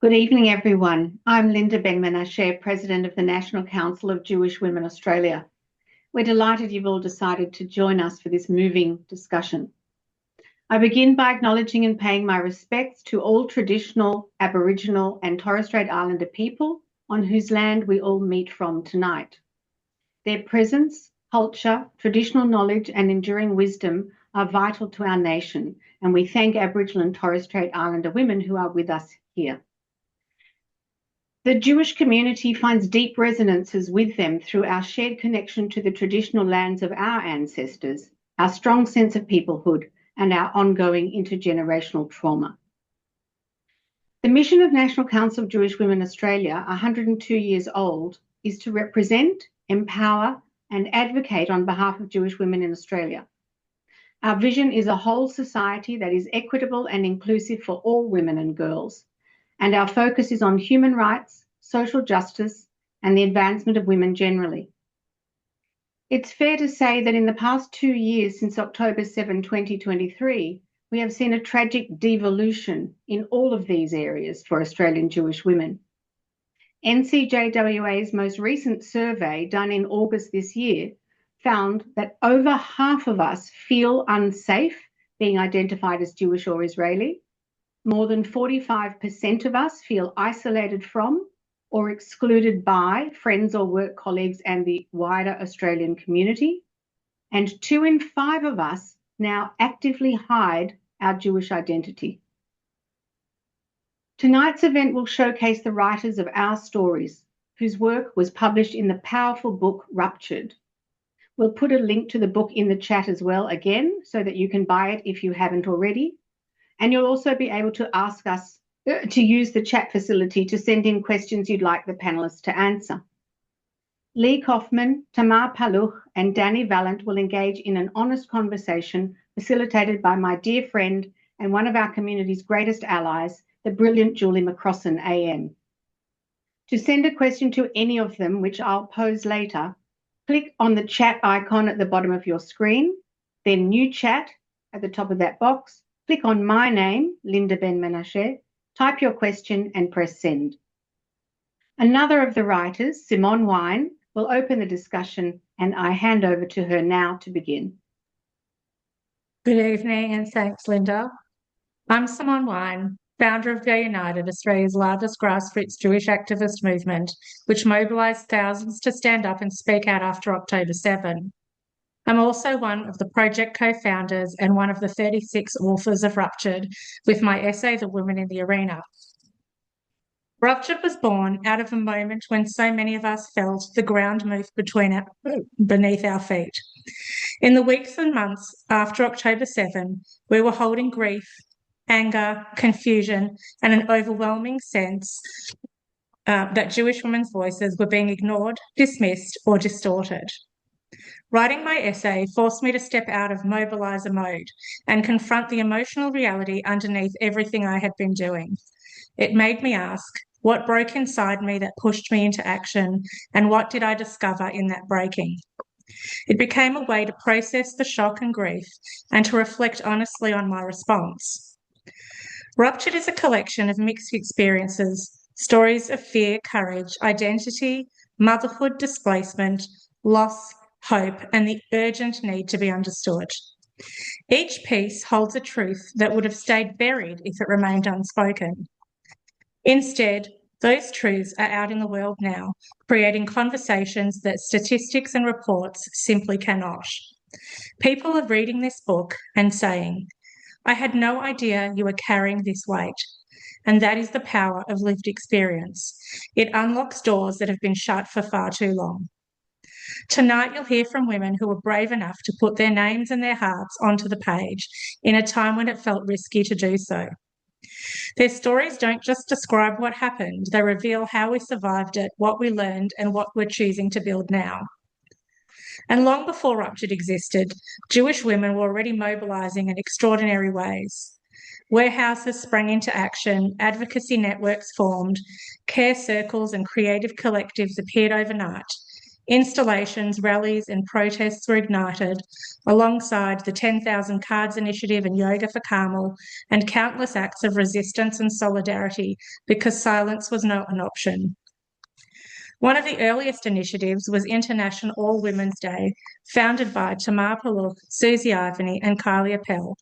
Good evening, everyone. I'm Linda Ben-Menashe, President of the National Council of Jewish Women Australia. We're delighted you've all decided to join us for this moving discussion. I begin by acknowledging and paying my respects to all traditional Aboriginal and Torres Strait Islander people on whose land we all meet from tonight. Their presence, culture, traditional knowledge and enduring wisdom are vital to our nation, and we thank Aboriginal and Torres Strait Islander women who are with us here. The Jewish community finds deep resonances with them through our shared connection to the traditional lands of our ancestors, our strong sense of peoplehood, and our ongoing intergenerational trauma. The mission of National Council of Jewish Women Australia, 102 years old, is to represent, empower, and advocate on behalf of Jewish women in Australia. Our vision is a whole society that is equitable and inclusive for all women and girls, and our focus is on human rights, social justice, and the advancement of women generally. It's fair to say that in the past 2 years since October 7, 2023, we have seen a tragic devolution in all of these areas for Australian Jewish women. NCJWA's most recent survey, done in August this year, found that over half of us feel unsafe being identified as Jewish or Israeli. More than 45% of us feel isolated from or excluded by friends or work colleagues and the wider Australian community. And 2 in 5 of us now actively hide our Jewish identity. Tonight's event will showcase the writers of our stories, whose work was published in the powerful book Ruptured. We'll put a link to the book in the chat as well again, so that you can buy it if you haven't already. And you'll also be able to ask us to use the chat facility to send in questions you'd like the panelists to answer. Lee Kaufman, Tamar Paluch, and Dani Valent will engage in an honest conversation facilitated by my dear friend and one of our community's greatest allies, the brilliant Julie McCrossin AM. To send a question to any of them, which I'll pose later, click on the chat icon at the bottom of your screen, then New Chat at the top of that box. Click on my name, Linda Ben-Menashe, type your question and press send. Another of the writers, Simone Wine, will open the discussion, and I hand over to her now to begin. Good evening and thanks, Linda. I'm Simone Wine, founder of Gay United, Australia's largest grassroots Jewish activist movement, which mobilised thousands to stand up and speak out after October 7. I'm also one of the project co-founders and one of the 36 authors of Ruptured, with my essay, The Women in the Arena. Ruptured was born out of a moment when so many of us felt the ground move beneath our feet. In the weeks and months after October 7, we were holding grief, anger, confusion, and an overwhelming sense that Jewish women's voices were being ignored, dismissed, or distorted. Writing my essay forced me to step out of mobiliser mode and confront the emotional reality underneath everything I had been doing. It made me ask, what broke inside me that pushed me into action, and what did I discover in that breaking? It became a way to process the shock and grief and to reflect honestly on my response. Ruptured is a collection of mixed experiences, stories of fear, courage, identity, motherhood, displacement, loss, hope, and the urgent need to be understood. Each piece holds a truth that would have stayed buried if it remained unspoken. Instead, those truths are out in the world now, creating conversations that statistics and reports simply cannot. People are reading this book and saying, I had no idea you were carrying this weight. And that is the power of lived experience. It unlocks doors that have been shut for far too long. Tonight, you'll hear from women who were brave enough to put their names and their hearts onto the page in a time when it felt risky to do so. Their stories don't just describe what happened, they reveal how we survived it, what we learned, and what we're choosing to build now. And long before Ruptured existed, Jewish women were already mobilising in extraordinary ways. Warehouses sprang into action, advocacy networks formed, care circles and creative collectives appeared overnight, Installations, rallies and protests were ignited alongside the 10,000 Cards Initiative and Yoga for Carmel and countless acts of resistance and solidarity because silence was not an option. One of the earliest initiatives was International All Women's Day, founded by Tamar Paluk, Susie Ivany and Kylie Appel,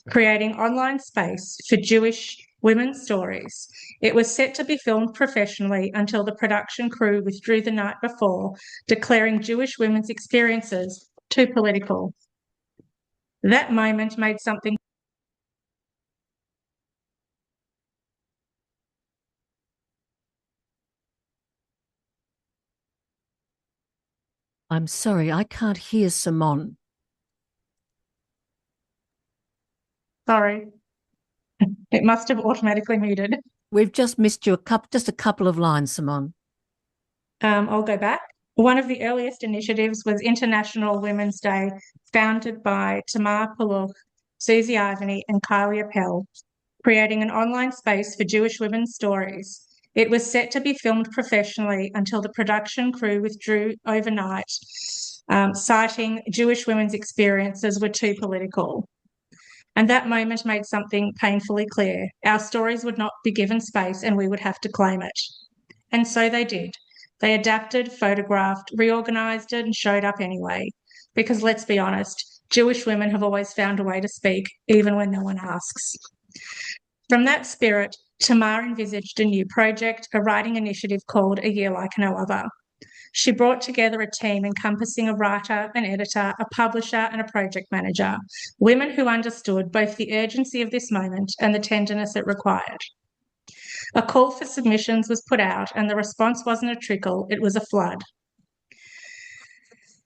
creating online space for Jewish women's stories. It was set to be filmed professionally until the production crew withdrew the night before, declaring Jewish women's experiences too political. That moment made something. I'm sorry, I can't hear Simone. Sorry. It must have automatically muted. We've just missed you just a couple of lines, Simone. I'll go back. One of the earliest initiatives was International Women's Day, founded by Tamar Paluk, Susie Ivany and Kylie Appel, creating an online space for Jewish women's stories. It was set to be filmed professionally until the production crew withdrew overnight, citing Jewish women's experiences were too political. And that moment made something painfully clear. Our stories would not be given space and we would have to claim it. And so they did. They adapted, photographed, reorganised it and showed up anyway. Because let's be honest, Jewish women have always found a way to speak, even when no one asks. From that spirit, Tamar envisaged a new project, a writing initiative called A Year Like No Other. She brought together a team encompassing a writer, an editor, a publisher and a project manager, women who understood both the urgency of this moment and the tenderness it required. A call for submissions was put out and the response wasn't a trickle, it was a flood.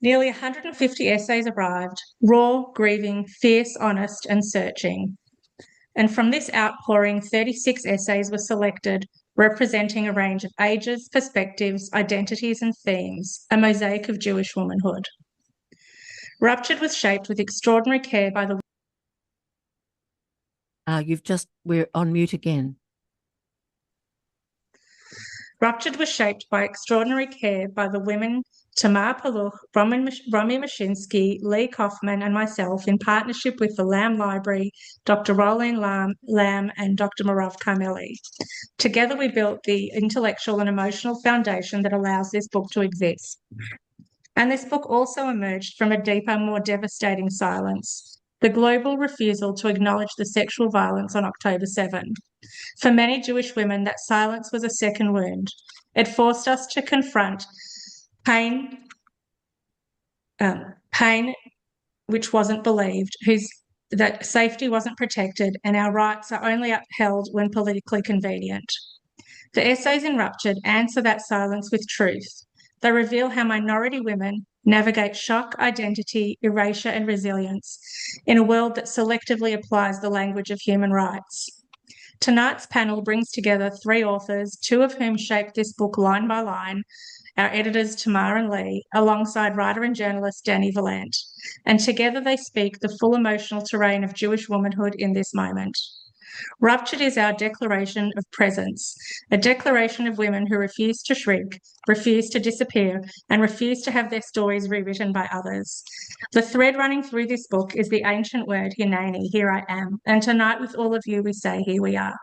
Nearly 150 essays arrived, raw, grieving, fierce, honest and searching. And from this outpouring, 36 essays were selected, representing a range of ages, perspectives, identities and themes, a mosaic of Jewish womanhood. Ruptured was shaped with extraordinary care by the... We're on mute again. Ruptured was shaped by extraordinary care by the women Tamar Paluk, Romy Mashinsky, Lee Kaufman and myself in partnership with the Lamb Library, Dr. Rolene Lamb and Dr. Marav Carmeli. Together we built the intellectual and emotional foundation that allows this book to exist. And this book also emerged from a deeper, more devastating silence, the global refusal to acknowledge the sexual violence on October 7. For many Jewish women, that silence was a second wound. It forced us to confront pain which wasn't believed, that safety wasn't protected, and our rights are only upheld when politically convenient. The essays in Ruptured answer that silence with truth. They reveal how minority women navigate shock, identity, erasure, and resilience in a world that selectively applies the language of human rights. Tonight's panel brings together 3 authors, 2 of whom shaped this book line by line, our editors Tamar and Lee, alongside writer and journalist Dani Valent, and together they speak the full emotional terrain of Jewish womanhood in this moment. Ruptured is our declaration of presence, a declaration of women who refuse to shrink, refuse to disappear, and refuse to have their stories rewritten by others. The thread running through this book is the ancient word Hineni, here I am, and tonight with all of you we say, here we are.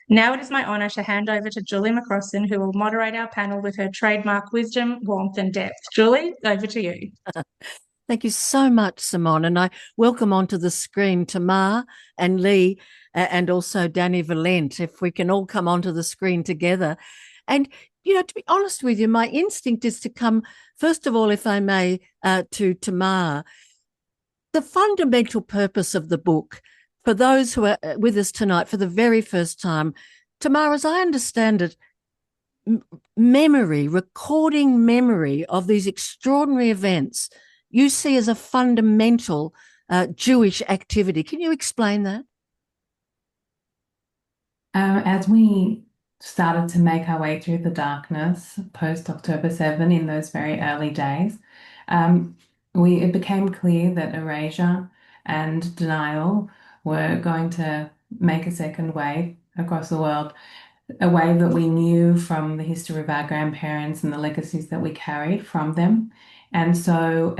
Now it is my honour to hand over to Julie McCrossin, who will moderate our panel with her trademark wisdom, warmth and depth. Julie, over to you. Thank you so much, Simone. And I welcome onto the screen Tamar and Lee and also Dani Valent, if we can all come onto the screen together. And, you know, to be honest with you, my instinct is to come, first of all, if I may, to Tamar. The fundamental purpose of the book, for those who are with us tonight for the very first time, Tamar, as I understand it, recording memory of these extraordinary events, you see as a fundamental Jewish activity. Can you explain that? As we started to make our way through the darkness post-October 7 in those very early days, it became clear that erasure and denial were going to make a second wave across the world. a way that we knew from the history of our grandparents and the legacies that we carried from them. And so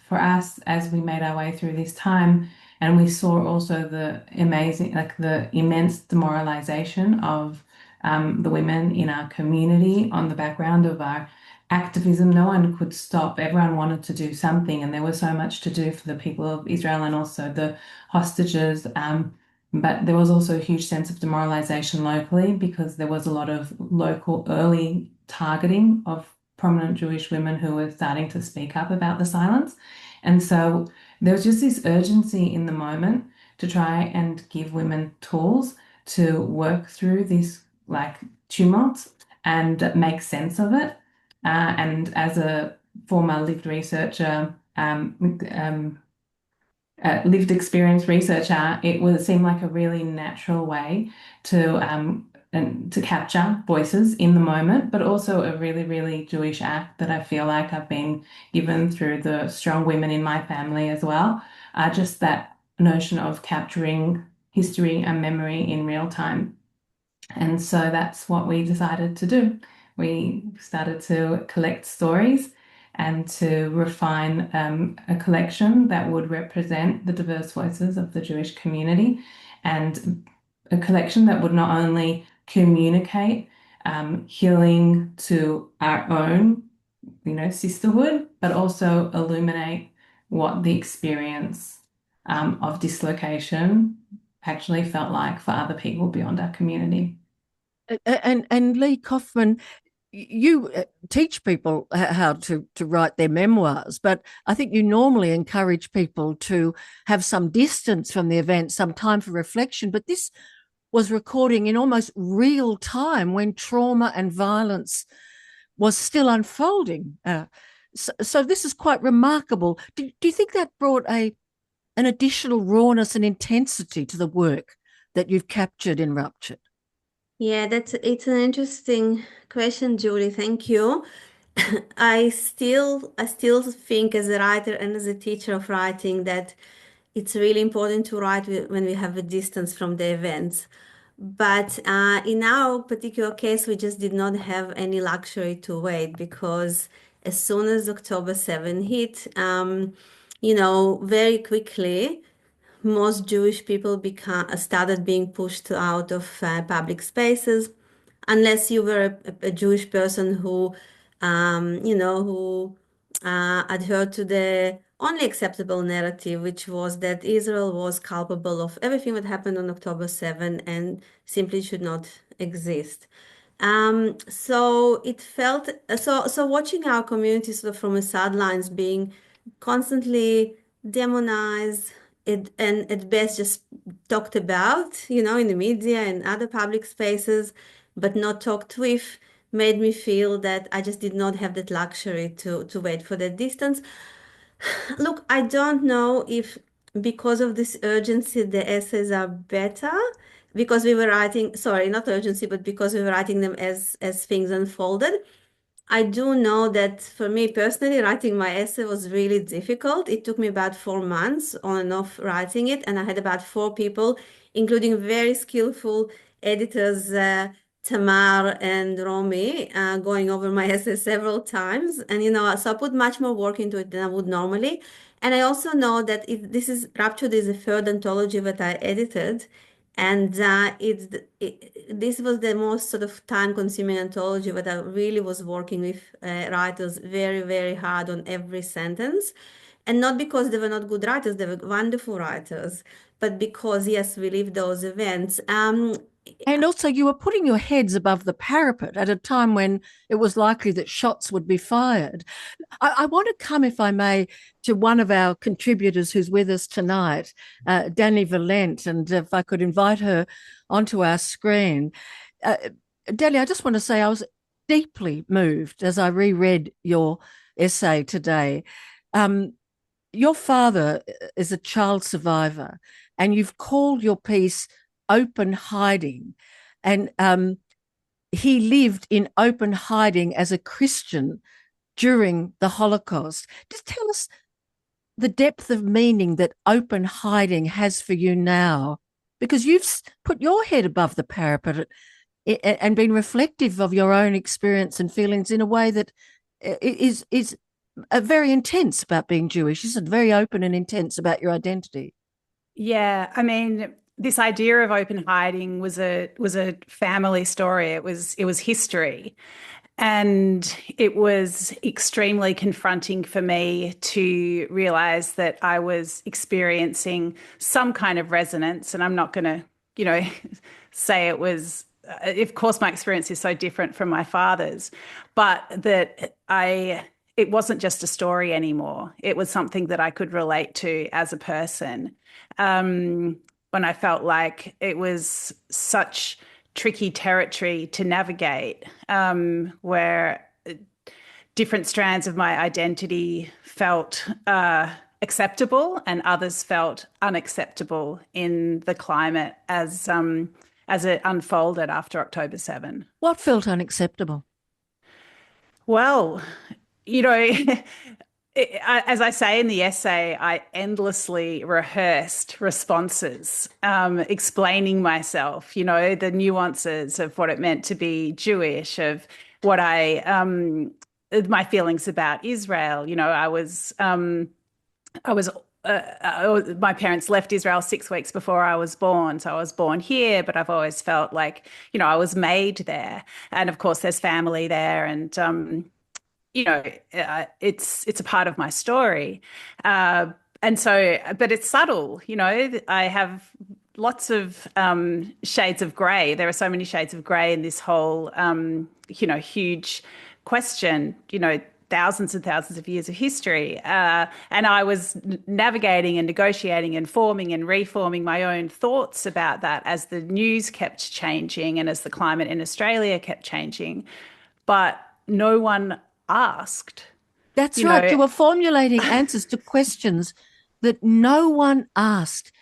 for us, as we made our way through this time, and we saw also the immense demoralization of the women in our community on the background of our activism. No one could stop. Everyone wanted to do something, and there was so much to do for the people of Israel and also the hostages. But there was also a huge sense of demoralization locally because there was a lot of local early targeting of prominent Jewish women who were starting to speak up about the silence. And so there was just this urgency in the moment to try and give women tools to work through this tumult and make sense of it. And as a former lived researcher, lived experience researcher, it seemed like a really natural way to capture voices in the moment, but also a really, really Jewish act that I feel like I've been given through the strong women in my family as well. Just that notion of capturing history and memory in real time. And so that's what we decided to do. We started to collect stories and to refine a collection that would represent the diverse voices of the Jewish community, and a collection that would not only communicate healing to our own, sisterhood, but also illuminate what the experience of dislocation actually felt like for other people beyond our community. And Lee Kaufman, you teach people how to write their memoirs, but I think you normally encourage people to have some distance from the event, some time for reflection. But this was recording in almost real time when trauma and violence was still unfolding. So this is quite remarkable. Do you think that brought an additional rawness and intensity to the work that you've captured in Ruptured? Yeah, it's an interesting question, Julie. Thank you. I still think as a writer and as a teacher of writing that it's really important to write when we have a distance from the events. But in our particular case, we just did not have any luxury to wait, because as soon as October 7 hit, very quickly, most Jewish people started being pushed out of public spaces, unless you were a Jewish person who adhered to the only acceptable narrative, which was that Israel was culpable of everything that happened on October 7 and simply should not exist. So it felt so watching our community sort of from the sidelines being constantly demonized, and at best just talked about, in the media and other public spaces, but not talked with, made me feel that I just did not have that luxury to wait for that distance. Look, I don't know if because of this urgency, the essays are better, because we were writing, sorry, not urgency, but because we were writing them as things unfolded. I do know that for me personally, writing my essay was really difficult. It took me about 4 months on and off writing it, and I had about 4 people, including very skillful editors, Tamar and Romy, going over my essay several times. And, so I put much more work into it than I would normally. And I also know that Ruptured is a third anthology that I edited. And this was the most sort of time-consuming anthology, but I really was working with writers very, very hard on every sentence. And not because they were not good writers, they were wonderful writers, but because, yes, we lived those events. And also you were putting your heads above the parapet at a time when it was likely that shots would be fired. I want to come, if I may, to one of our contributors who's with us tonight, Dani Valent, and if I could invite her onto our screen. Dani, I just want to say I was deeply moved as I reread your essay today. Your father is a child survivor, and you've called your piece Open Hiding, and he lived in open hiding as a Christian during the Holocaust. Just tell us the depth of meaning that open hiding has for you now, because you've put your head above the parapet and been reflective of your own experience and feelings in a way that is very intense about being Jewish, isn't it? Very open and intense about your identity. Yeah, I mean, this idea of open hiding was a family story. It was history. And it was extremely confronting for me to realize that I was experiencing some kind of resonance. And I'm not going to, say it was, of course, my experience is so different from my father's, but that it wasn't just a story anymore. It was something that I could relate to as a person. When I felt like it was such tricky territory to navigate, where different strands of my identity felt acceptable and others felt unacceptable in the climate as it unfolded after October 7. What felt unacceptable? Well, as I say in the essay, I endlessly rehearsed responses, explaining myself, the nuances of what it meant to be Jewish, of what my feelings about Israel. My parents left Israel 6 weeks before I was born. So I was born here, but I've always felt like, I was made there. And of course, there's family there. And, it's a part of my story. And so, but it's subtle, I have lots of shades of grey. There are so many shades of grey in this whole, huge question, thousands and thousands of years of history. And I was navigating and negotiating and forming and reforming my own thoughts about that as the news kept changing and as the climate in Australia kept changing. But no one asked. That's right. You were formulating answers to questions that no one asked.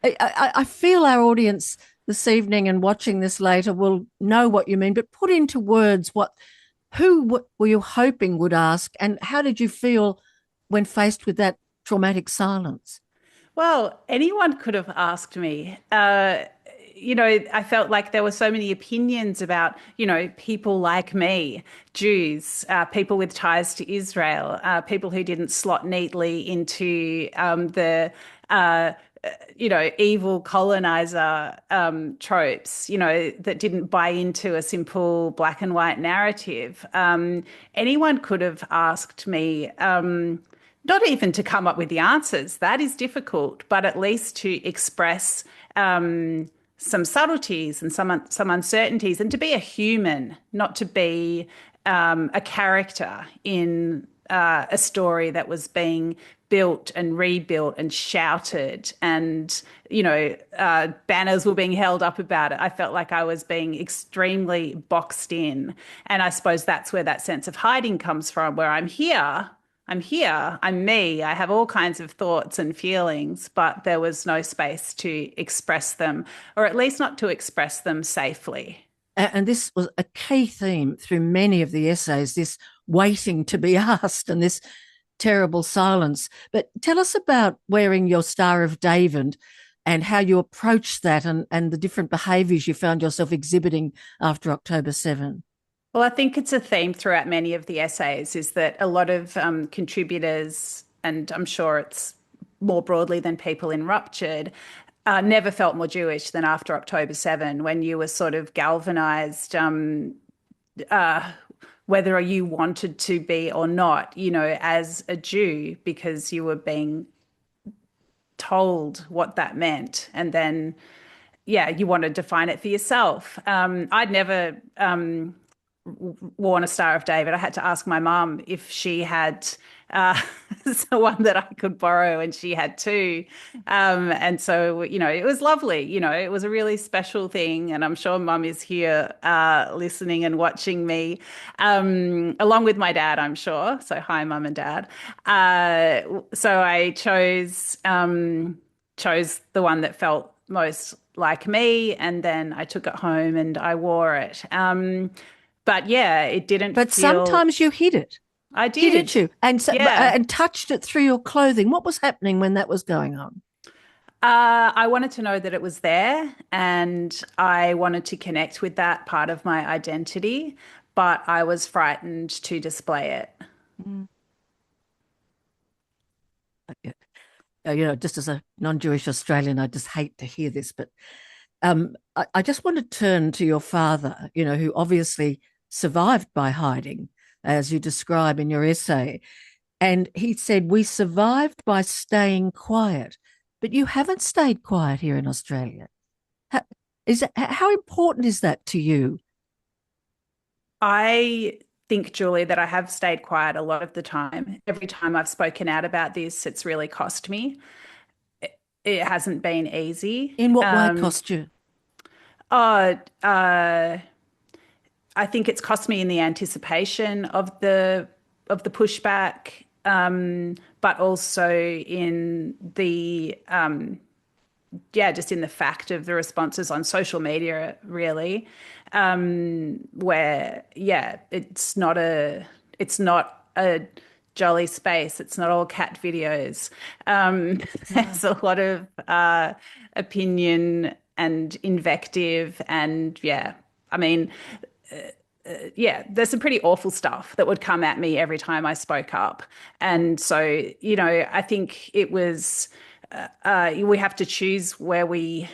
I feel our audience this evening and watching this later will know what you mean, but put into words who were you hoping would ask, and how did you feel when faced with that traumatic silence? Well, anyone could have asked me. I felt like there were so many opinions about, people like me, Jews, people with ties to Israel, people who didn't slot neatly into the evil colonizer tropes, that didn't buy into a simple black and white narrative. Anyone could have asked me, not even to come up with the answers, that is difficult, but at least to express some subtleties and some uncertainties, and to be a human, not to be a character in a story that was being built and rebuilt and shouted, and banners were being held up about it. I felt like I was being extremely boxed in, and I suppose that's where that sense of hiding comes from, where I'm here, I'm me, I have all kinds of thoughts and feelings, but there was no space to express them, or at least not to express them safely. And this was a key theme through many of the essays, this waiting to be asked and this terrible silence. But tell us about wearing your Star of David and how you approached that, and the different behaviours you found yourself exhibiting after October 7. Well, I think it's a theme throughout many of the essays, is that a lot of contributors, and I'm sure it's more broadly than people in Ruptured, never felt more Jewish than after October 7, when you were sort of galvanised, whether you wanted to be or not, as a Jew, because you were being told what that meant. And then, you want to define it for yourself. I'd never worn a Star of David. I had to ask my mum if she had one that I could borrow, and she had two. And so, it was lovely. It was a really special thing. And I'm sure Mum is here listening and watching me, along with my dad, I'm sure. So hi, Mum and Dad. So I chose the one that felt most like me, and then I took it home and I wore it. But it didn't But sometimes you hid it. I did. Didn't you? And touched it through your clothing. What was happening when that was going on? I wanted to know that it was there, and I wanted to connect with that part of my identity, but I was frightened to display it. Just as a non-Jewish Australian, I just hate to hear this, but I just want to turn to your father, who obviously survived by hiding, as you describe in your essay. And he said, we survived by staying quiet, but you haven't stayed quiet here in Australia. How important is that to you? I think, Julie, that I have stayed quiet a lot of the time. Every time I've spoken out about this, it's really cost me. It hasn't been easy. In what way cost you? I think it's cost me in the anticipation of the pushback, but also in the just in the fact of the responses on social media, really, where it's not a jolly space. It's not all cat videos. There's a lot of opinion and invective, and there's some pretty awful stuff that would come at me every time I spoke up. And so, I think it was, we have to choose where we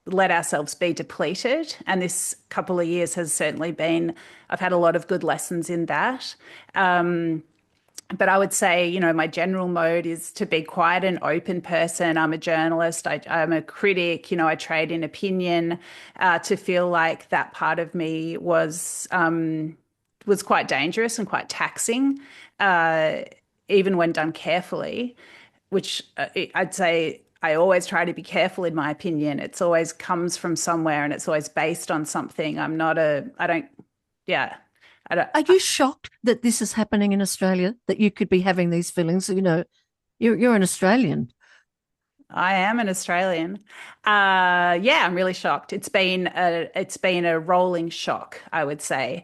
let ourselves be depleted. And this couple of years has certainly been, I've had a lot of good lessons in that. But I would say, my general mode is to be quite an open person. I'm a journalist. I'm a critic. I trade in opinion. To feel like that part of me was quite dangerous and quite taxing, even when done carefully. Which I'd say I always try to be careful in my opinion. It's always comes from somewhere, and it's always based on something. Are you shocked that this is happening in Australia, that you could be having these feelings? You're an Australian. I am an Australian. I'm really shocked. It's been a rolling shock, I would say.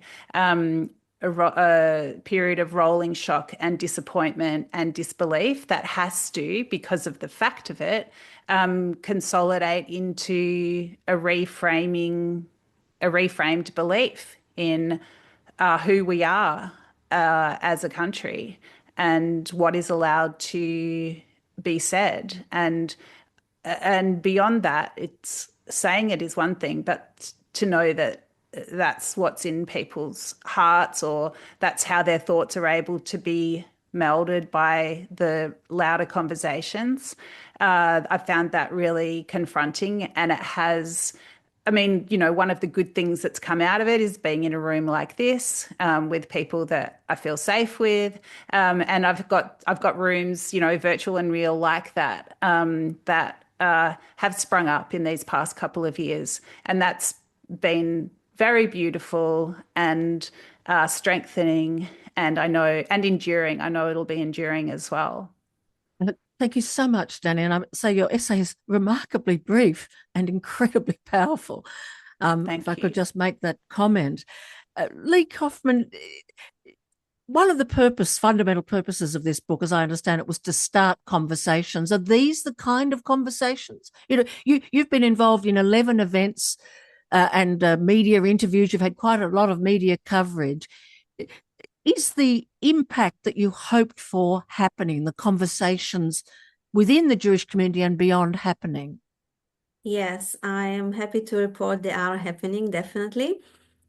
A period of rolling shock and disappointment and disbelief that has to, because of the fact of it, consolidate into a reframed belief in who we are as a country and what is allowed to be said. And beyond that, it's saying it is one thing, but to know that that's what's in people's hearts, or that's how their thoughts are able to be melded by the louder conversations. I found that really confronting, and it has, one of the good things that's come out of it is being in a room like this with people that I feel safe with, and I've got rooms, virtual and real like that, that have sprung up in these past couple of years, and that's been very beautiful and strengthening, and enduring. I know it'll be enduring as well. Thank you so much, Dani. And I say your essay is remarkably brief and incredibly powerful. If I could just make that comment. Lee Kaufman, one of the fundamental purposes of this book, as I understand it, was to start conversations. Are these the kind of conversations? You've been involved in 11 events and media interviews. You've had quite a lot of media coverage. Is the impact that you hoped for happening, the conversations within the Jewish community and beyond happening? Yes, I am happy to report they are happening, definitely.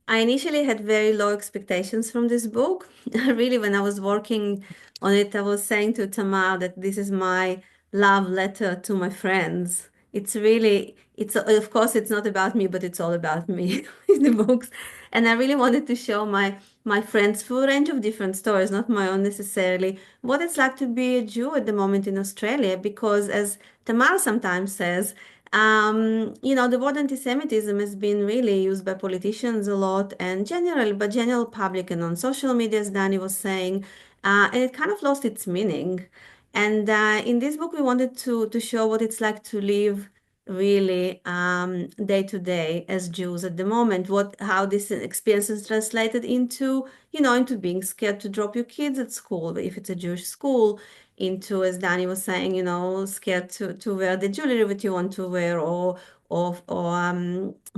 I initially had very low expectations from this book. Really, when I was working on it, I was saying to Tamar that this is my love letter to my friends. Of course, it's not about me, but it's all about me in the books. And I really wanted to show my friends through a range of different stories, not my own necessarily, what it's like to be a Jew at the moment in Australia. Because as Tamar sometimes says, the word anti-Semitism has been really used by politicians a lot, and general public and on social media, as Dani was saying, and it kind of lost its meaning. And in this book, we wanted to show what it's like to live really day to day as Jews at the moment, how this experience is translated into, into being scared to drop your kids at school, if it's a Jewish school, into, as Dani was saying, scared to wear the jewelry that you want to wear, or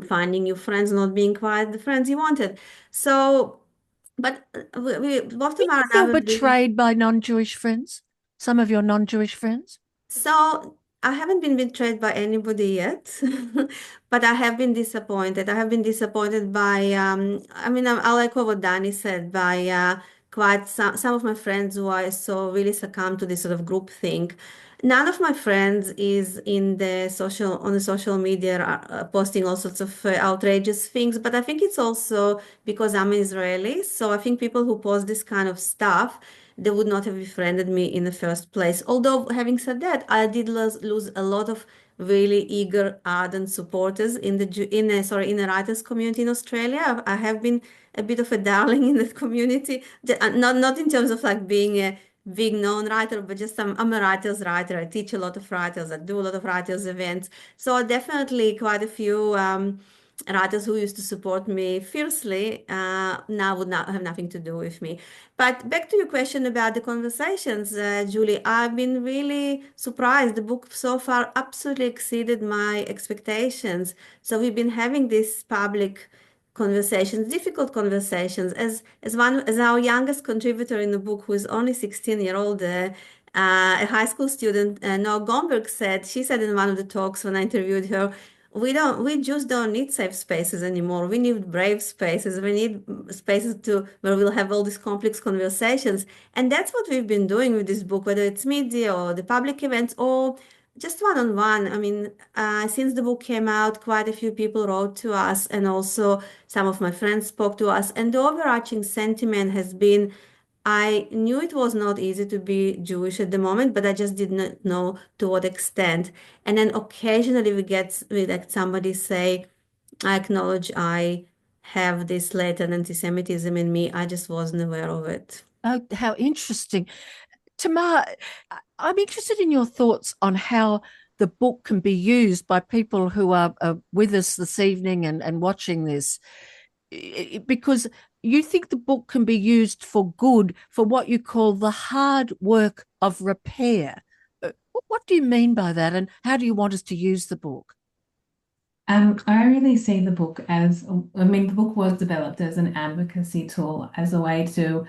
finding your friends not being quite the friends you wanted. So, but both of our You feel betrayed by non-Jewish friends? Some of your non-Jewish friends? So I haven't been betrayed by anybody yet, but I have been disappointed. I have been disappointed by, I'll echo what Dani said, by quite some of my friends who I saw really succumb to this sort of group thing. None of my friends is on the social media posting all sorts of outrageous things, but I think it's also because I'm Israeli. So I think people who post this kind of stuff, they would not have befriended me in the first place. Although, having said that, I did lose a lot of really eager, ardent supporters in the writers community in Australia. I have been a bit of a darling in that community, not in terms of like being a big known writer, but just I'm a writer's writer. I teach a lot of writers. I do a lot of writers events. So definitely quite a few writers who used to support me fiercely now would not have nothing to do with me. But back to your question about the conversations, Julie, I've been really surprised. The book so far absolutely exceeded my expectations. So we've been having these public conversations, difficult conversations. As our youngest contributor in the book, who is only 16-year-old, a high school student, Noah Gomberg she said in one of the talks when I interviewed her, we just don't need safe spaces anymore. We need brave spaces. We need spaces where we'll have all these complex conversations. And that's what we've been doing with this book, whether it's media or the public events or just one-on-one. I mean, since the book came out, quite a few people wrote to us, and also some of my friends spoke to us. And the overarching sentiment has been, I knew it was not easy to be Jewish at the moment, but I just did not know to what extent. And then occasionally we get somebody say, I acknowledge I have this latent anti-Semitism in me. I just wasn't aware of it. Oh, how interesting. Tamar, I'm interested in your thoughts on how the book can be used by people who are with us this evening and watching this, because you think the book can be used for good, for what you call the hard work of repair. What do you mean by that, and how do you want us to use the book? I really see the book as, the book was developed as an advocacy tool, as a way to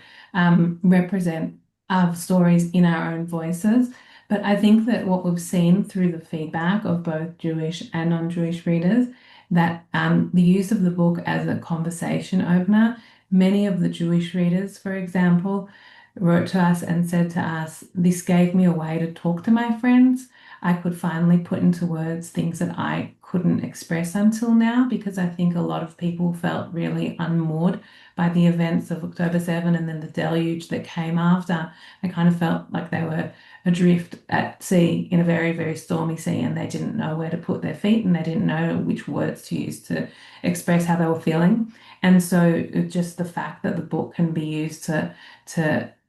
represent our stories in our own voices. But I think that what we've seen through the feedback of both Jewish and non-Jewish readers, that the use of the book as a conversation opener, many of the Jewish readers, for example, wrote to us and said to us, this gave me a way to talk to my friends. I could finally put into words things that I couldn't express until now, because I think a lot of people felt really unmoored by the events of October 7 and then the deluge that came after. I kind of felt like they were adrift at sea in a very, very stormy sea, and they didn't know where to put their feet, and they didn't know which words to use to express how they were feeling. And so just the fact that the book can be used to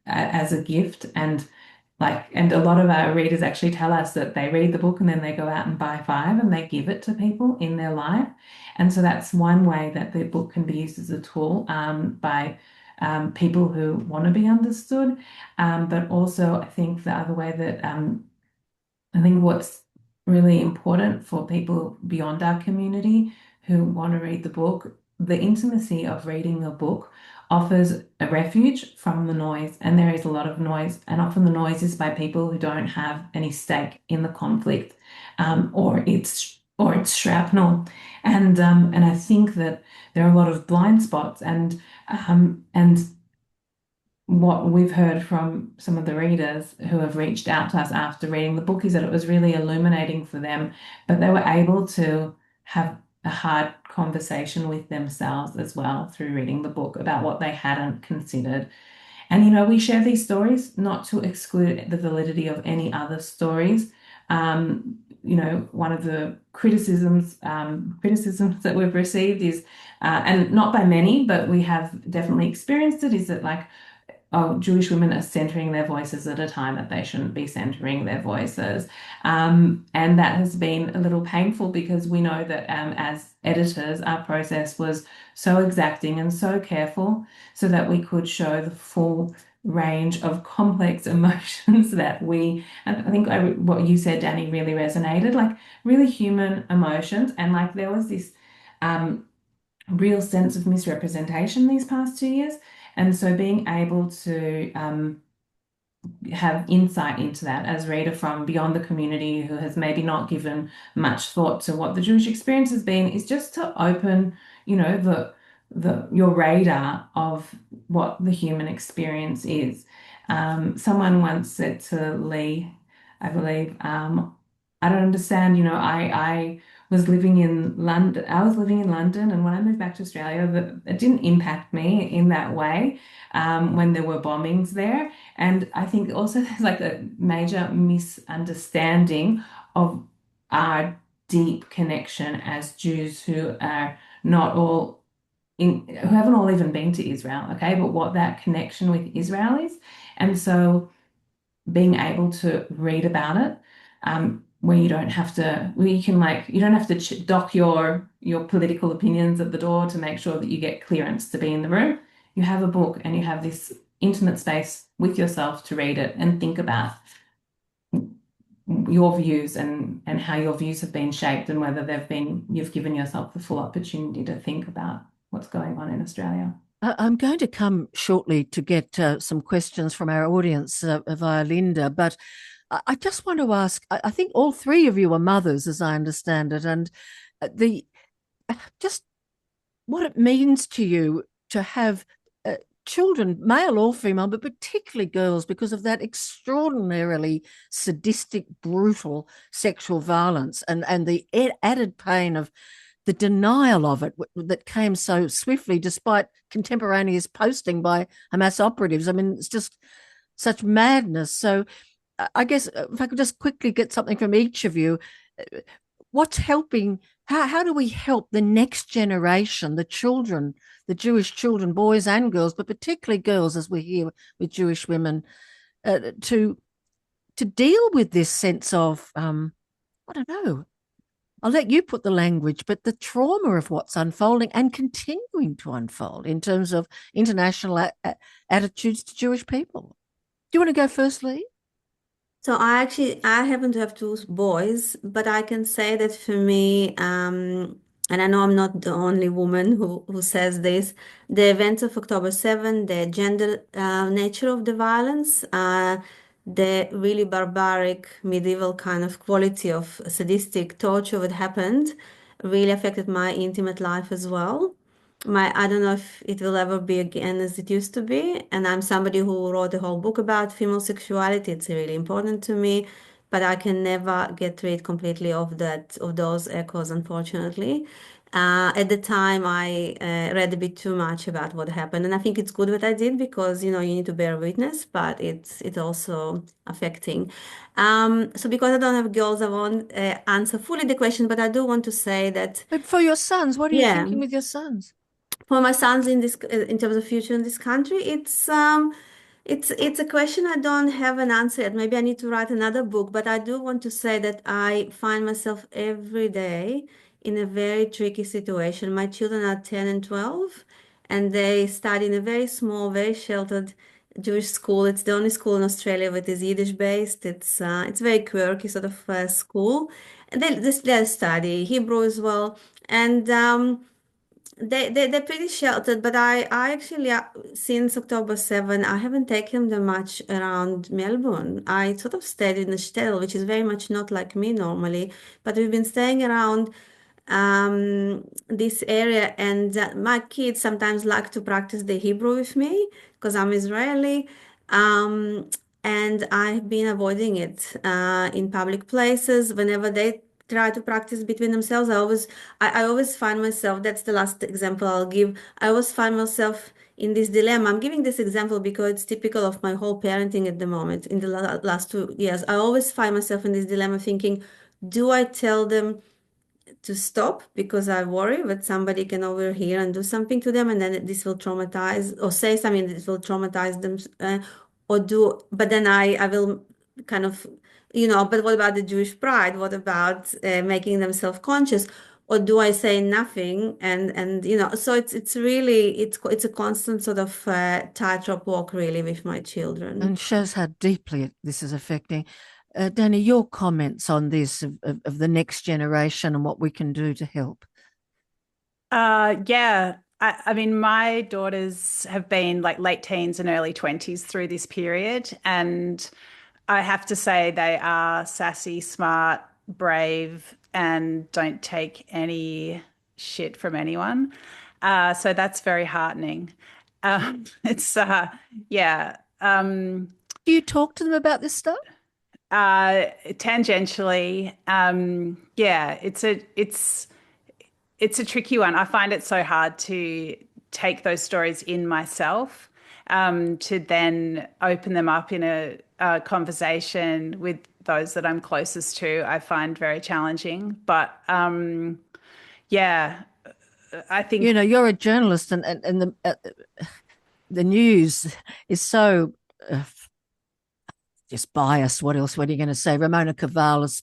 as a gift, and a lot of our readers actually tell us that they read the book and then they go out and buy 5 and they give it to people in their life. And so that's one way that the book can be used as a tool by people who want to be understood. But also I think the other way that I think what's really important for people beyond our community who want to read the book, the intimacy of reading a book offers a refuge from the noise, and there is a lot of noise, and often the noise is by people who don't have any stake in the conflict, or it's shrapnel, and I think that there are a lot of blind spots, and what we've heard from some of the readers who have reached out to us after reading the book is that it was really illuminating for them, but they were able to have a hard conversation with themselves as well through reading the book about what they hadn't considered. And, we share these stories not to exclude the validity of any other stories. One of the criticisms that we've received is, and not by many, but we have definitely experienced it, is that Jewish women are centering their voices at a time that they shouldn't be centering their voices. And that has been a little painful because we know that as editors, our process was so exacting and so careful so that we could show the full range of complex emotions that and I think what you said, Dani, really resonated, like really human emotions. And like there was this real sense of misrepresentation these past 2 years. And so being able to have insight into that as a reader from beyond the community who has maybe not given much thought to what the Jewish experience has been is just to open, your radar of what the human experience is. Someone once said to Lee, I believe, I don't understand, I was living in London. And when I moved back to Australia, it didn't impact me in that way when there were bombings there. And I think also there's like a major misunderstanding of our deep connection as Jews who are not all who haven't all even been to Israel, okay, but what that connection with Israel is. And so being able to read about it, where you don't have to, dock your political opinions at the door to make sure that you get clearance to be in the room. You have a book and you have this intimate space with yourself to read it and think about your views and how your views have been shaped and whether you've given yourself the full opportunity to think about what's going on in Australia. I'm going to come shortly to get some questions from our audience via Linda, but I just want to ask, I think all three of you are mothers, as I understand it, and just what it means to you to have children, male or female, but particularly girls, because of that extraordinarily sadistic, brutal sexual violence and the added pain of the denial of it that came so swiftly despite contemporaneous posting by Hamas operatives. I mean, it's just such madness. So I guess if I could just quickly get something from each of you, what's helping, how do we help the next generation, the children, the Jewish children, boys and girls, but particularly girls, as we hear with Jewish women, to deal with this sense of, I don't know, I'll let you put the language, but the trauma of what's unfolding and continuing to unfold in terms of international attitudes to Jewish people. Do you want to go first, Lee? So I happen to have two boys, but I can say that for me, and I know I'm not the only woman who says this, the events of October 7, the gender nature of the violence, the really barbaric medieval kind of quality of sadistic torture that happened really affected my intimate life as well. I don't know if it will ever be again as it used to be. And I'm somebody who wrote a whole book about female sexuality. It's really important to me, but I can never get rid completely of those echoes, unfortunately. At the time, I read a bit too much about what happened, and I think it's good what I did because you need to bear witness, but it's also affecting. So because I don't have girls, I won't answer fully the question, but I do want to say that. But for your sons, what are you thinking with your sons? For my sons in terms of future in this country, it's a question I don't have an answer yet. Maybe I need to write another book, but I do want to say that I find myself every day in a very tricky situation. My children are 10 and 12, and they study in a very small, very sheltered Jewish school. It's the only school in Australia that is Yiddish based. It's very quirky sort of school. And they study Hebrew as well, and they're pretty sheltered, but I actually since October 7 I haven't taken them much around Melbourne. I sort of stayed in the shtetl, which is very much not like me normally, but we've been staying around this area, and my kids sometimes like to practice the Hebrew with me because I'm Israeli. And I've been avoiding it in public places whenever they try to practice between themselves. I always find myself, that's the last example I'll give. I always find myself in this dilemma. I'm giving this example because it's typical of my whole parenting at the moment in the last 2 years. I always find myself in this dilemma thinking, do I tell them to stop because I worry that somebody can overhear and do something to them, and then this will traumatize or say something that will traumatize them, but then I will kind of, but what about the Jewish pride? What about making them self-conscious? Or do I say nothing? And so it's really, it's a constant sort of tightrope walk really with my children. And shows how deeply this is affecting. Dani, your comments on this of the next generation and what we can do to help. Yeah. I mean, my daughters have been like late teens and early 20s through this period. And I have to say they are sassy, smart, brave, and don't take any shit from anyone. So that's very heartening. It's, yeah. Do you talk to them about this stuff? Tangentially. Yeah, it's a tricky one. I find it so hard to take those stories in myself, to then open them up in a conversation with those that I'm closest to. I find very challenging. But yeah, I think you're a journalist, and the news is so just biased. What else? What are you going to say? Ramona Cavalis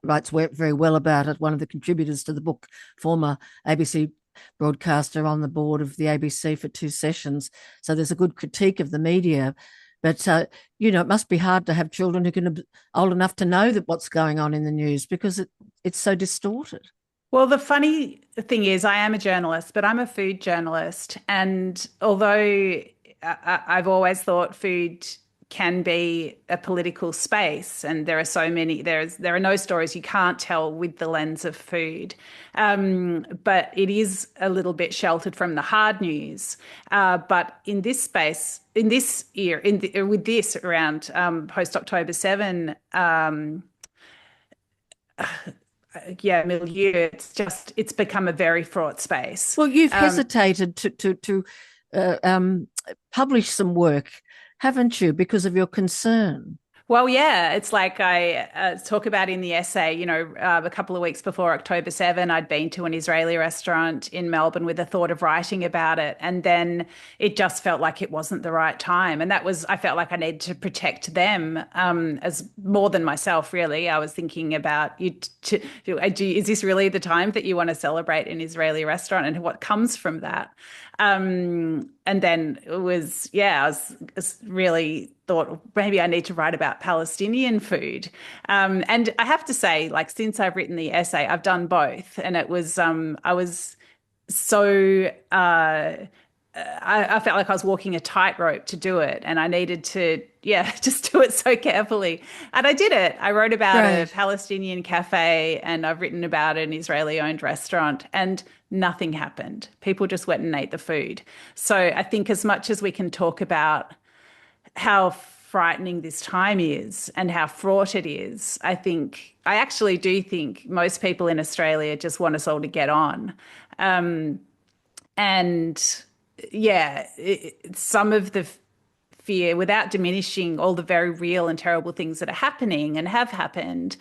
writes very well about it. One of the contributors to the book, former ABC broadcaster on the board of the ABC for 2 sessions. So there's a good critique of the media. But, it must be hard to have children who can be old enough to know that what's going on in the news because it's so distorted. Well, the funny thing is I am a journalist, but I'm a food journalist. And although I've always thought food can be a political space, and there are so many, there are no stories you can't tell with the lens of food, but it is a little bit sheltered from the hard news. But in this space, in this year, with this around post-October 7, milieu, it's become a very fraught space. Well, you've hesitated to publish some work, haven't you, because of your concern? Well, yeah, it's like I talk about in the essay, a couple of weeks before October 7, I'd been to an Israeli restaurant in Melbourne with the thought of writing about it. And then it just felt like it wasn't the right time. And I felt like I needed to protect them as more than myself, really. I was thinking about, is this really the time that you want to celebrate an Israeli restaurant and what comes from that? And then it was, I was really thought maybe I need to write about Palestinian food. And I have to say, like, since I've written the essay, I've done both. And it was, I was so, I felt like I was walking a tightrope to do it. And I needed to, just do it so carefully. And I did it. I wrote about a Palestinian cafe, and I've written about an Israeli-owned restaurant, and nothing happened. People just went and ate the food. So I think as much as we can talk about how frightening this time is and how fraught it is, I actually do think most people in Australia just want us all to get on. Some of the fear, without diminishing all the very real and terrible things that are happening and have happened,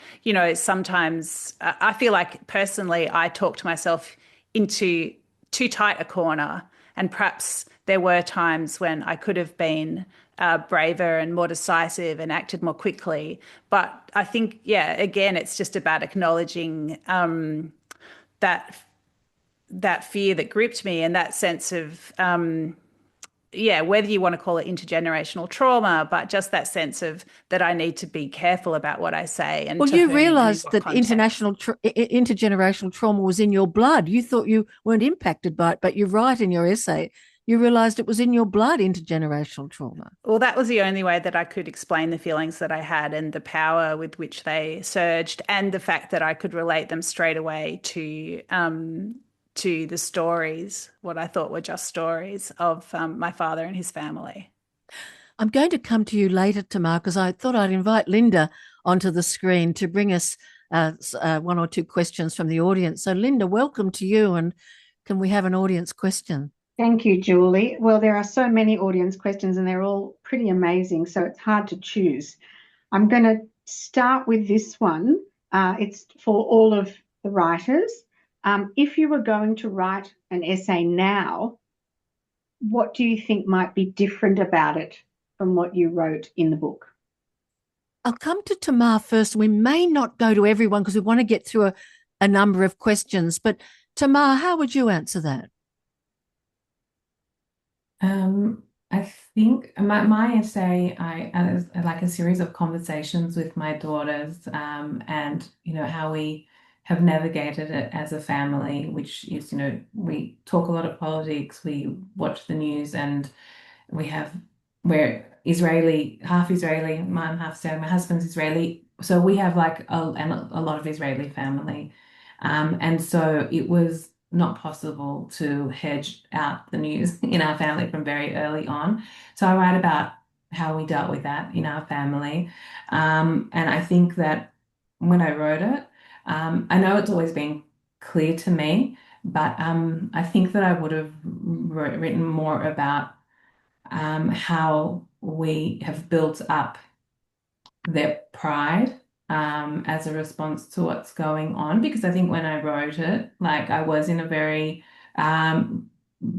sometimes I feel like personally I talk to myself into too tight a corner, and perhaps there were times when I could have been braver and more decisive and acted more quickly. But I think, again, it's just about acknowledging that fear that gripped me, and that sense of, whether you want to call it intergenerational trauma, but just that sense of that I need to be careful about what I say. And well, you realised that intergenerational trauma was in your blood. You thought you weren't impacted by it, but you write in your essay, you realised it was in your blood, intergenerational trauma. Well, that was the only way that I could explain the feelings that I had and the power with which they surged, and the fact that I could relate them straight away to the stories, what I thought were just stories of my father and his family. I'm going to come to you later, Tamar, because I thought I'd invite Linda onto the screen to bring us 1 or 2 questions from the audience. So, Linda, welcome to you, and can we have an audience question? Thank you, Julie. Well, there are so many audience questions and they're all pretty amazing, so it's hard to choose. I'm going to start with this one. It's for all of the writers. If you were going to write an essay now, what do you think might be different about it from what you wrote in the book? I'll come to Tamar first. We may not go to everyone because we want to get through a number of questions. But Tamar, how would you answer that? I think my essay, I like a series of conversations with my daughters, and how we have navigated it as a family, which is, we talk a lot of politics, we watch the news, and we're Israeli, half Israeli, I'm half Israeli, my husband's Israeli, so we have like a lot of Israeli family, and so it was not possible to hedge out the news in our family from very early on. So I write about how we dealt with that in our family. And I think that when I wrote it, I know it's always been clear to me, but I think that I would have written more about how we have built up their pride as a response to what's going on, because I think when I wrote it, like I was in a very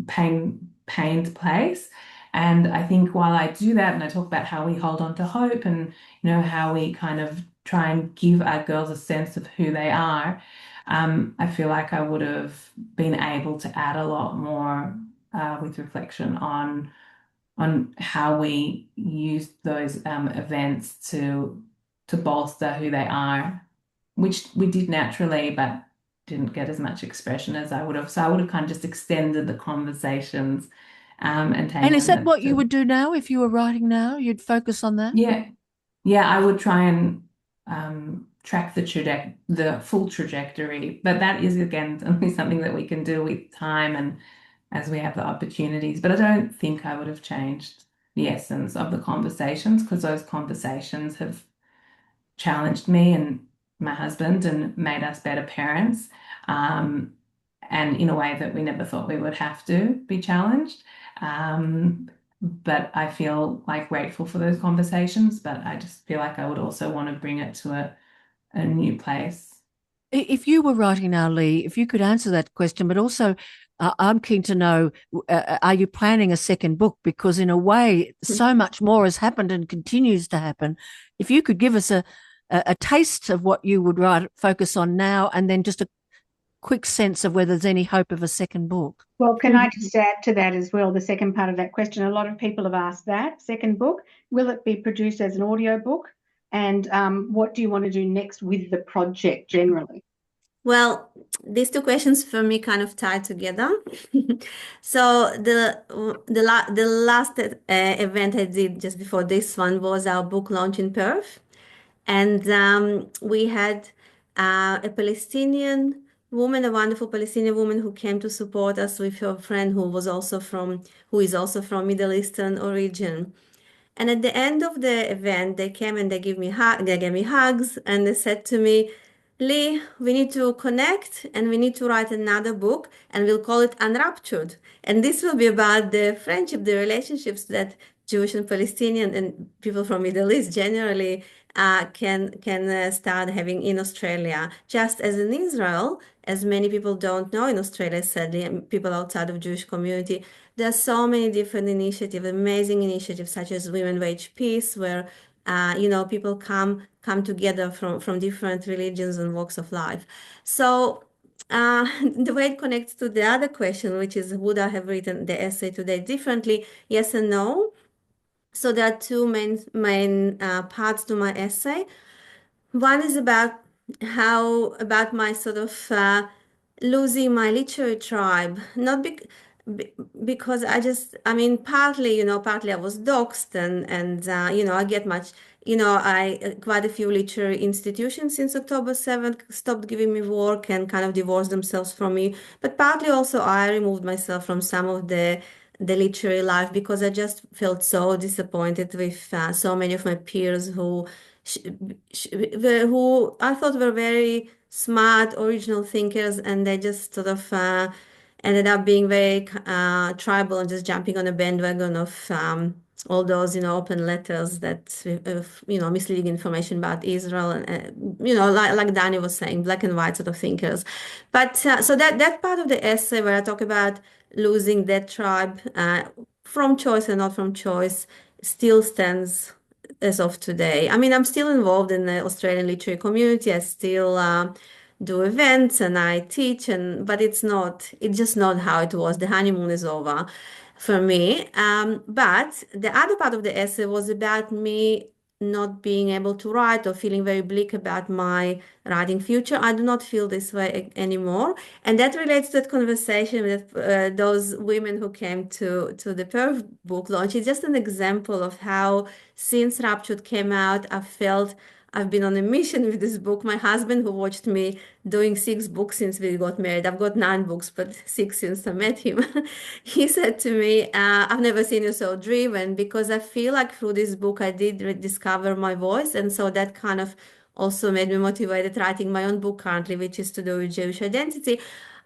pained place. And I think while I do that and I talk about how we hold on to hope and how we kind of try and give our girls a sense of who they are, I feel like I would have been able to add a lot more with reflection on how we use those events to bolster who they are, which we did naturally, but didn't get as much expression as I would have. So I would have kind of just extended the conversations and taken. And is that what you would do now if you were writing now? You'd focus on that? Yeah, I would try and track the full trajectory, but that is again only something that we can do with time and as we have the opportunities. But I don't think I would have changed the essence of the conversations, because those conversations have challenged me and my husband and made us better parents, and in a way that we never thought we would have to be challenged. But I feel like grateful for those conversations, but I just feel like I would also want to bring it to a new place. If you were writing now, Lee, if you could answer that question, but also I'm keen to know, are you planning a second book? Because in a way, so much more has happened and continues to happen. If you could give us a taste of what you would focus on now, and then just a quick sense of whether there's any hope of a second book. Well, can I just add to that as well, the second part of that question? A lot of people have asked that. Second book, will it be produced as an audio book? And what do you want to do next with the project generally? Well, these two questions for me kind of tie together. So the last event I did just before this one was our book launch in Perth. And we had a Palestinian woman, a wonderful Palestinian woman who came to support us with her friend who is also from Middle Eastern origin. And at the end of the event, they came and they gave me hugs, and they said to me, Lee, we need to connect and we need to write another book, and we'll call it Unruptured. And this will be about the friendship, the relationships that Jewish and Palestinian and people from Middle East generally can start having in Australia. Just as in Israel, as many people don't know in Australia, sadly, and people outside of Jewish community, there are so many different initiatives, amazing initiatives such as Women Wage Peace, where people come together from different religions and walks of life. So the way it connects to the other question, which is would I have written the essay today differently? Yes and no. So there are two main parts to my essay. One is about my sort of losing my literary tribe, not because partly I was doxxed and I get much, quite a few literary institutions since October 7th stopped giving me work and kind of divorced themselves from me. But partly also I removed myself from some of the literary life because I just felt so disappointed with so many of my peers who I thought were very smart, original thinkers, and they just sort of ended up being very tribal and just jumping on a bandwagon of all those, open letters that, misleading information about Israel and, like Dani was saying, black and white sort of thinkers. But so that part of the essay where I talk about losing that tribe from choice and not from choice still stands as of today. I mean, I'm still involved in the Australian literary community. I still do events and I teach, but it's just not how it was. The honeymoon is over for me. But the other part of the essay was about me not being able to write or feeling very bleak about my writing future. I do not feel this way anymore. And that relates to that conversation with those women who came to the Perth book launch. It's just an example of how since Ruptured came out, I felt I've been on a mission with this book. My husband, who watched me doing 6 books since we got married, I've got 9 books, but 6 since I met him. He said to me, I've never seen you so driven, because I feel like through this book, I did rediscover my voice. And so that kind of also made me motivated writing my own book currently, which is to do with Jewish identity.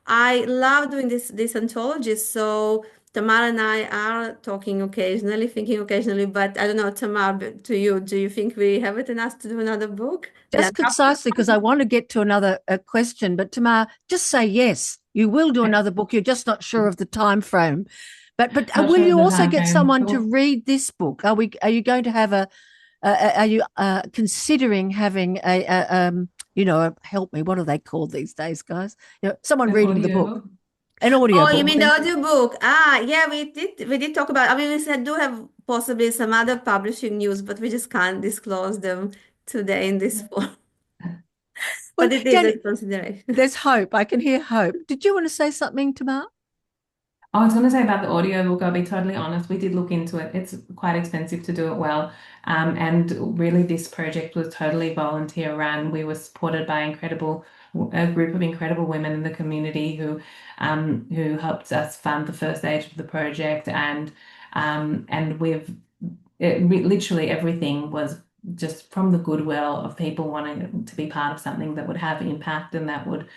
I love doing this anthology. So Tamar and I are talking occasionally, thinking occasionally, but I don't know, Tamar, to you, do you think we have it in us to do another book? Just concisely, because I want to get to another question, but Tamar, just say yes. You will do another book. You're just not sure of the time frame. But will you also get someone to read this book? Are you going to have are you considering having help me, what are they called these days, guys? Someone reading the book. An audio book. You mean the audio book? Yeah, we did talk about, I mean, we do have possibly some other publishing news, but we just can't disclose them today in this forum. But it is a consideration. There's hope. I can hear hope. Did you want to say something, Tamar? I was going to say about the audio book, I'll be totally honest, we did look into it. It's quite expensive to do it well. And really this project was totally volunteer run. We were supported by a group of incredible women in the community who helped us fund the first stage of the project. And literally everything was just from the goodwill of people wanting to be part of something that would have impact and that would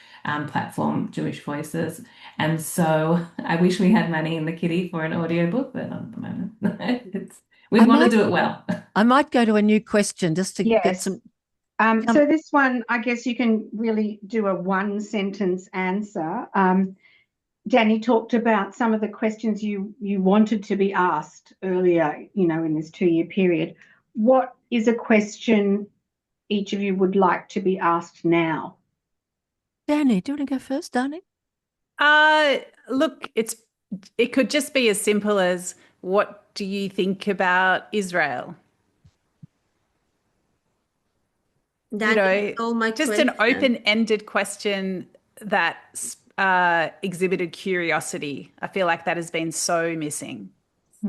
platform Jewish voices. And so I wish we had money in the kitty for an audiobook, but not at the moment. We want to do it well. I might go to a new question just to get some. So this one, I guess you can really do a 1-sentence answer. Dani talked about some of the questions you wanted to be asked earlier, in this 2-year period. What is a question each of you would like to be asked now? Dani, do you want to go first, Dani? Look, it could just be as simple as, what do you think about Israel? Just an open-ended question that exhibited curiosity. I feel like that has been so missing.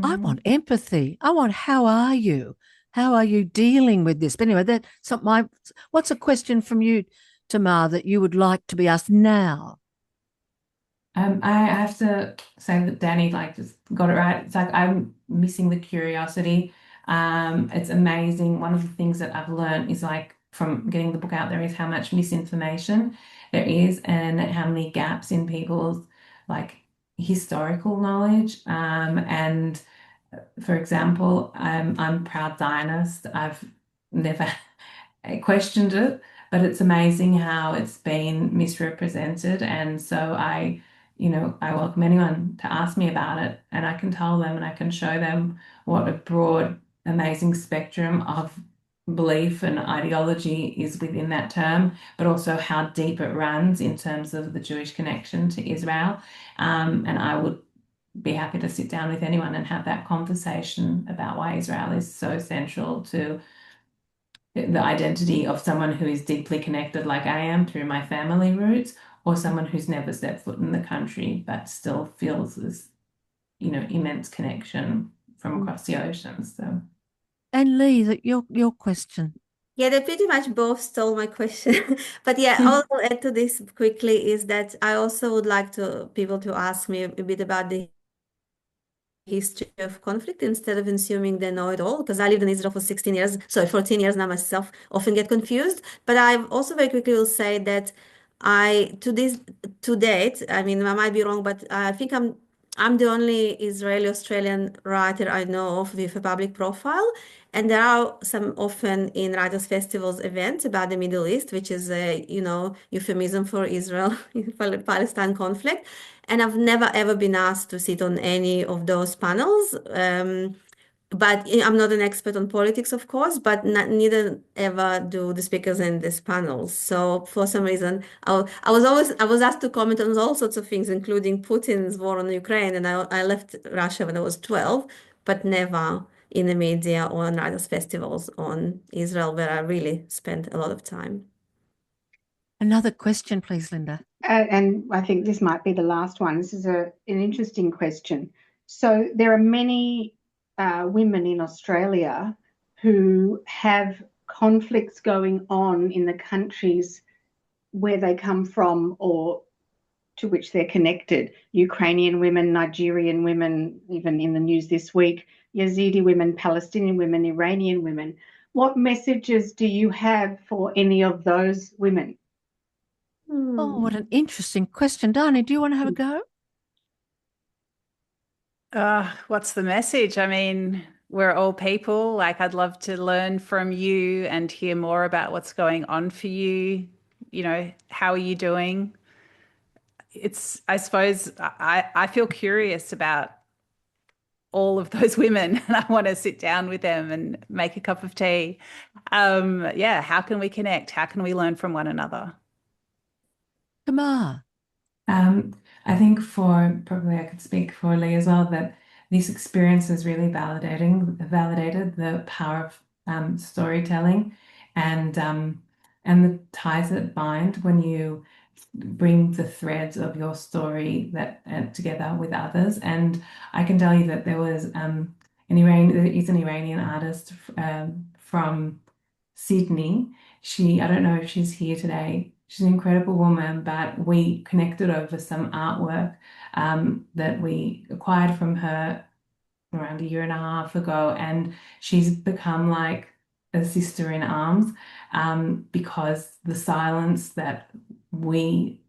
I want empathy. I want, how are you? How are you dealing with this? But anyway, what's a question from you, Tamar, that you would like to be asked now? I have to say that Dani just got it right. It's like I'm missing the curiosity. It's amazing. One of the things that I've learned is from getting the book out there is how much misinformation there is and how many gaps in people's historical knowledge. And for example, I'm proud Zionist. I've never questioned it, but it's amazing how it's been misrepresented. And so I welcome anyone to ask me about it, and I can tell them and I can show them what a broad, amazing spectrum of belief and ideology is within that term, but also how deep it runs in terms of the Jewish connection to Israel. And I would be happy to sit down with anyone and have that conversation about why Israel is so central to the identity of someone who is deeply connected like I am through my family roots, or someone who's never stepped foot in the country but still feels this, immense connection from across the oceans. So. And Lee, your question. Yeah, they pretty much both stole my question. But yeah, all I'll add to this quickly is that I also would like people to ask me a bit about the history of conflict instead of assuming they know it all, because I lived in Israel for 14 years now myself, often get confused. But I also very quickly will say that to date, I mean, I might be wrong, but I think I'm the only Israeli Australian writer I know of with a public profile. And there are some often in writers' festivals events about the Middle East, which is a, euphemism for Israel Palestine conflict. And I've never ever been asked to sit on any of those panels. But I'm not an expert on politics, of course, but neither ever do the speakers in these panels. So for some reason, I was asked to comment on all sorts of things, including Putin's war on Ukraine, and I left Russia when I was 12, but never in the media or on writers' festivals on Israel, where I really spent a lot of time. Another question, please, Linda. And I think this might be the last one. This is an interesting question. So there are many women in Australia who have conflicts going on in the countries where they come from or to which they're connected. Ukrainian women, Nigerian women, even in the news this week, Yazidi women, Palestinian women, Iranian women. What messages do you have for any of those women? Oh, what an interesting question. Dani, do you want to have a go? What's the message? I mean, we're all people. Like, I'd love to learn from you and hear more about what's going on for you. How are you doing? I suppose I feel curious about all of those women and I want to sit down with them and make a cup of tea. How can we connect? How can we learn from one another? Tamar. I think probably I could speak for Lee as well, that this experience has really validated the power of storytelling and the ties that bind when you bring the threads of your story together with others. And I can tell you that there is an Iranian artist from Sydney. I don't know if she's here today. She's an incredible woman, but we connected over some artwork that we acquired from her around a year and a half ago, and she's become like a sister in arms because the silence that we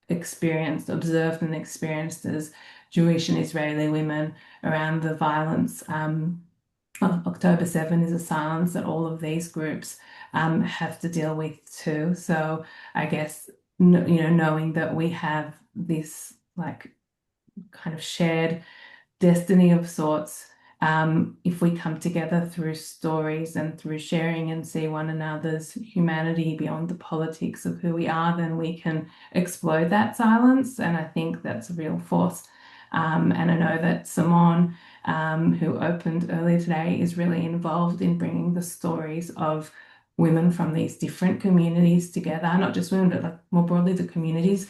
observed and experienced as Jewish and Israeli women around the violence of October 7 is a silence that all of these groups have to deal with too. So I guess, knowing that we have this like kind of shared destiny of sorts, if we come together through stories and through sharing and see one another's humanity beyond the politics of who we are, then we can explode that silence. And I think that's a real force. And I know that Simone, who opened earlier today, is really involved in bringing the stories of women from these different communities together, not just women, but like more broadly the communities,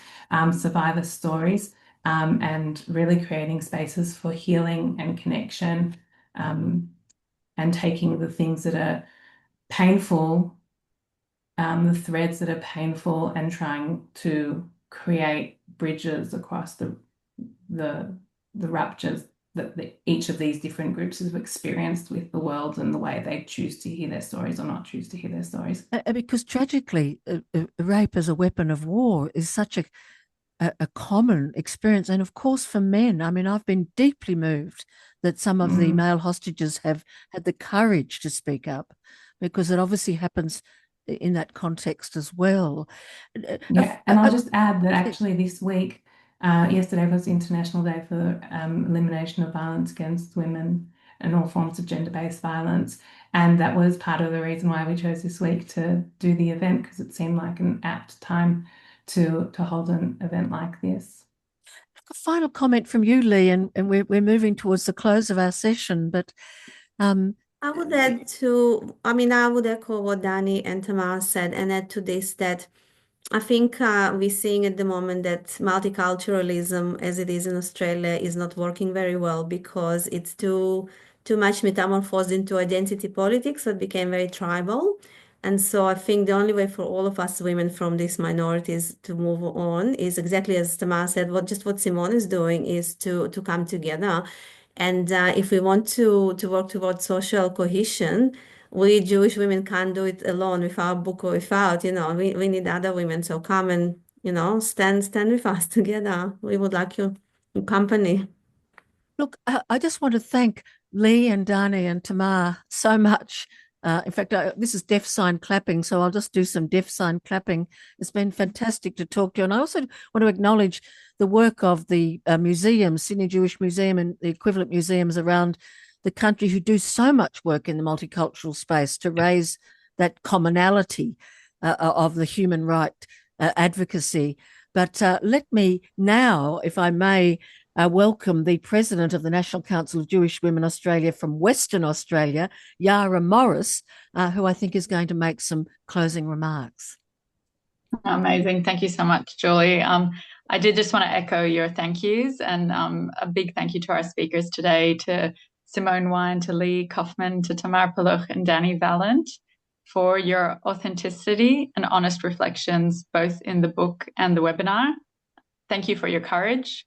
survivor stories, and really creating spaces for healing and connection, and taking the things that are painful, the threads that are painful, and trying to create bridges across the ruptures that each of these different groups have experienced with the world and the way they choose to hear their stories or not choose to hear their stories. Because tragically, rape as a weapon of war is such a common experience. And of course, for men, I mean, I've been deeply moved that some of the male hostages have had the courage to speak up, because it obviously happens in that context as well. Yeah, and I'll just add that actually this week, yesterday was International Day for Elimination of Violence Against Women and all forms of gender-based violence. And that was part of the reason why we chose this week to do the event, because it seemed like an apt time to hold an event like this. A final comment from you, Lee, and we're moving towards the close of our session, but I would echo what Dani and Tamar said, and add to this that I think we're seeing at the moment that multiculturalism, as it is in Australia, is not working very well because it's too much metamorphosed into identity politics, so it became very tribal. And so I think the only way for all of us women from these minorities to move on is exactly as Tamar said, what Simone is doing is to come together. And if we want to work towards social cohesion, we Jewish women can't do it alone with our book or without, we need other women. So come and, stand with us together. We would like your company. Look, I just want to thank Lee and Dani and Tamar so much. In fact, this is deaf sign clapping, so I'll just do some deaf sign clapping. It's been fantastic to talk to you. And I also want to acknowledge the work of the museums, Sydney Jewish Museum and the equivalent museums around the country who do so much work in the multicultural space to raise that commonality of the human right advocacy. But let me now, if I may, welcome the President of the National Council of Jewish Women Australia from Western Australia, Yara Morris, who I think is going to make some closing remarks. Amazing. Thank you so much, Julie. I did just want to echo your thank yous, and a big thank you to our speakers today, to Simone Wine, to Lee Kaufman, to Tamar Paluch and Dani Valent, for your authenticity and honest reflections, both in the book and the webinar. Thank you for your courage.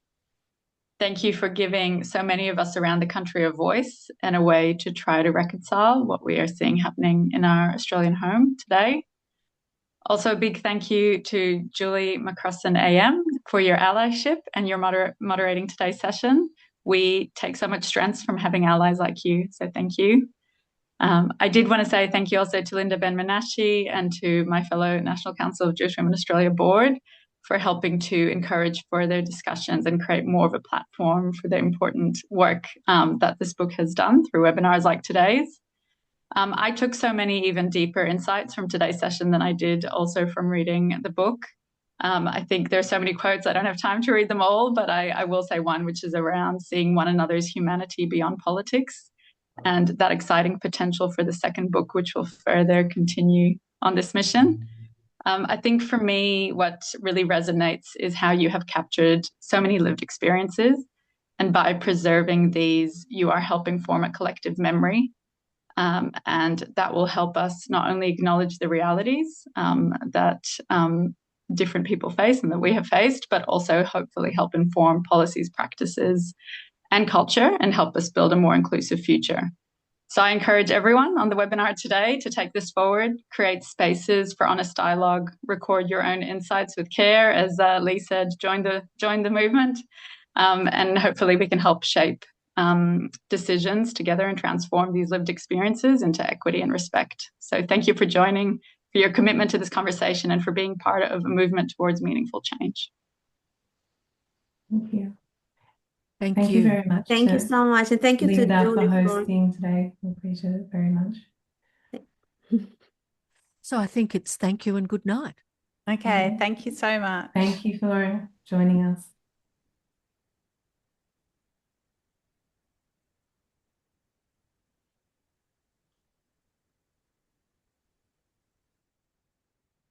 Thank you for giving so many of us around the country a voice and a way to try to reconcile what we are seeing happening in our Australian home today. Also, a big thank you to Julie McCrossin AM for your allyship and your moderating today's session. We take so much strength from having allies like you, so thank you. I did want to say thank you also to Linda Ben-Menashe and to my fellow National Council of Jewish Women Australia board for helping to encourage further discussions and create more of a platform for the important work that this book has done through webinars like today's. I took so many even deeper insights from today's session than I did also from reading the book. I think there's so many quotes, I don't have time to read them all, but I will say one, which is around seeing one another's humanity beyond politics, and that exciting potential for the second book, which will further continue on this mission. I think for me, what really resonates is how you have captured so many lived experiences, and by preserving these, you are helping form a collective memory. And that will help us not only acknowledge the realities that different people face and that we have faced, but also hopefully help inform policies, practices, and culture, and help us build a more inclusive future. So I encourage everyone on the webinar today to take this forward, create spaces for honest dialogue, record your own insights with care, as Lee said, join the movement, and hopefully we can help shape decisions together and transform these lived experiences into equity and respect. So thank you for joining, for your commitment to this conversation, and for being part of a movement towards meaningful change. Thank you. Thank you very much. Thank you so much. And thank you to Linda Julie for hosting today. We appreciate it very much. So I think it's thank you and good night. Okay, thank you so much. Thank you for joining us.